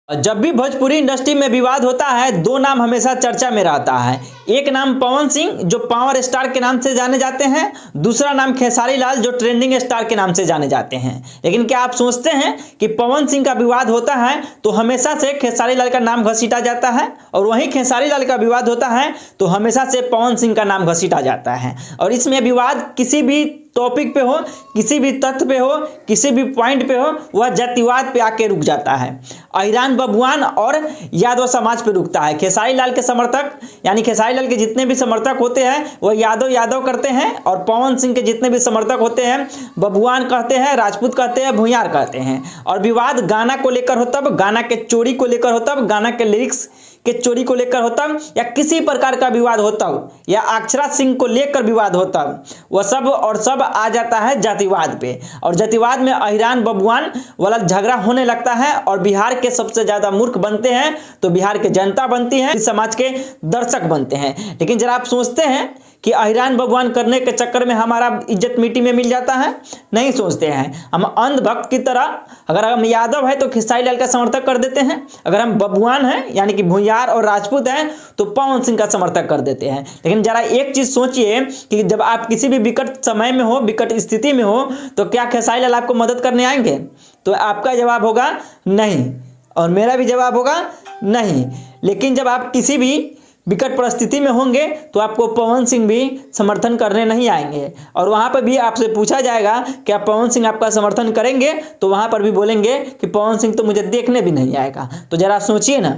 जब भी भोजपुरी इंडस्ट्री में विवाद होता है, दो नाम हमेशा चर्चा में रहता है। एक नाम पवन सिंह जो पावर स्टार के नाम से जाने जाते हैं, दूसरा नाम खेसारी लाल जो ट्रेंडिंग स्टार के नाम से जाने जाते हैं। लेकिन क्या आप सोचते हैं कि पवन सिंह का विवाद होता है तो हमेशा से खेसारी लाल का नाम घसीटा जाता है, और वहीं खेसारी लाल का विवाद होता है तो हमेशा से पवन सिंह का नाम घसीटा जाता है। और इसमें विवाद किसी भी टॉपिक पे हो, किसी भी तथ्य पे हो, किसी भी पॉइंट पे हो, वह जातिवाद पे आके रुक जाता है। अहिरान बबुआन और यादव समाज पे रुकता है। खेसारी लाल के समर्थक यानी खेसारी लाल के जितने भी समर्थक होते हैं वह यादव करते हैं, और पवन सिंह के जितने भी समर्थक होते हैं बबुआन कहते हैं, राजपूत कहते हैं, भूयार कहते हैं। और विवाद गाना को लेकर हो तब, गाना के चोरी को लेकर हो तब, गाना के लिरिक्स के चोरी को लेकर होता, या किसी प्रकार का विवाद होता, या अक्षरा सिंह को लेकर विवाद होता, वह सब और सब आ जाता है जातिवाद पे। और जातिवाद में अहिरान बबुआन वाला झगड़ा होने लगता है, और बिहार के सबसे ज्यादा मूर्ख बनते हैं तो बिहार के जनता बनती है, समाज के दर्शक बनते हैं। लेकिन जरा आप सोचते हैं कि अहिरान बबुआन करने के चक्कर में हमारा इज्जत मिट्टी में मिल जाता है? नहीं सोचते हैं। हम अंधभक्त की तरह, अगर हम यादव है तो खेसारी लाल का समर्थक कर देते हैं, अगर हम बबुआन हैं यानी कि भूयार और राजपूत हैं तो पवन सिंह का समर्थक कर देते हैं। लेकिन जरा एक चीज सोचिए कि जब आप किसी भी विकट समय में हो, विकट स्थिति में हो, तो क्या खेसारी लाल आपको मदद करने आएंगे? तो आपका जवाब होगा नहीं, और मेरा भी जवाब होगा नहीं। लेकिन जब आप किसी भी विकट परिस्थिति में होंगे तो आपको पवन सिंह भी समर्थन करने नहीं आएंगे, और वहां पर भी आपसे पूछा जाएगा क्या पवन सिंह आपका समर्थन करेंगे, तो वहां पर भी बोलेंगे कि पवन सिंह तो मुझे देखने भी नहीं आएगा। तो जरा सोचिए ना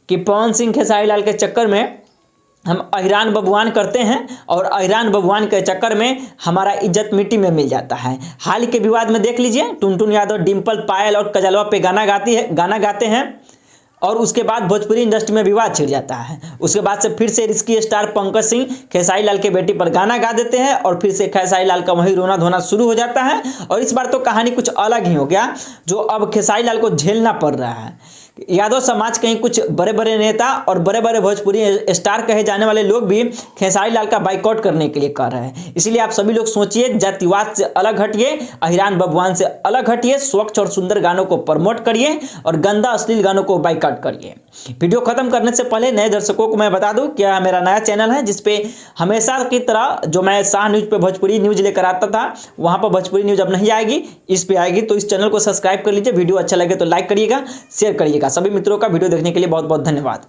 कि पवन सिंह खेसारी लाल के चक्कर में हम अहिरान बबुआन करते हैं, और अहिरान बबुआन के चक्कर में हमारा इज्जत मिट्टी में मिल जाता है। हाल के विवाद में देख लीजिए, टुनटुन यादव डिम्पल, पायल और कजलवा पे गाना गाते हैं, और उसके बाद भोजपुरी इंडस्ट्री में विवाद छिड़ जाता है। उसके बाद से फिर से रिस्की स्टार पंकज सिंह खेसारी लाल के बेटी पर गाना गा देते हैं, और फिर से खेसारी लाल का वही रोना धोना शुरू हो जाता है। और इस बार तो कहानी कुछ अलग ही हो गया, जो अब खेसारी लाल को झेलना पड़ रहा है। यादव समाज कहीं कुछ बड़े बड़े नेता और बड़े बड़े भोजपुरी स्टार कहे जाने वाले लोग भी खेसारी लाल का बाइकआउट करने के लिए कर रहे हैं। इसलिए आप सभी लोग सोचिए, जातिवाद से अलग हटिए, अहिरान बबुआन से अलग हटिए, स्वच्छ और सुंदर गानों को प्रमोट करिए और गंदा अश्लील गानों को बाइकआउट करिए। वीडियो खत्म करने से पहले नए दर्शकों को मैं बता दूं कि यह मेरा नया चैनल है, जिसपे हमेशा की तरह जो मैं शाह न्यूज पे भोजपुरी न्यूज लेकर आता था, वहां पर भोजपुरी न्यूज अब नहीं आएगी, इस पे आएगी। तो इस चैनल को सब्सक्राइब कर लीजिए। वीडियो अच्छा लगे तो लाइक करिएगा, शेयर करिएगा। सभी मित्रों का वीडियो देखने के लिए बहुत बहुत धन्यवाद।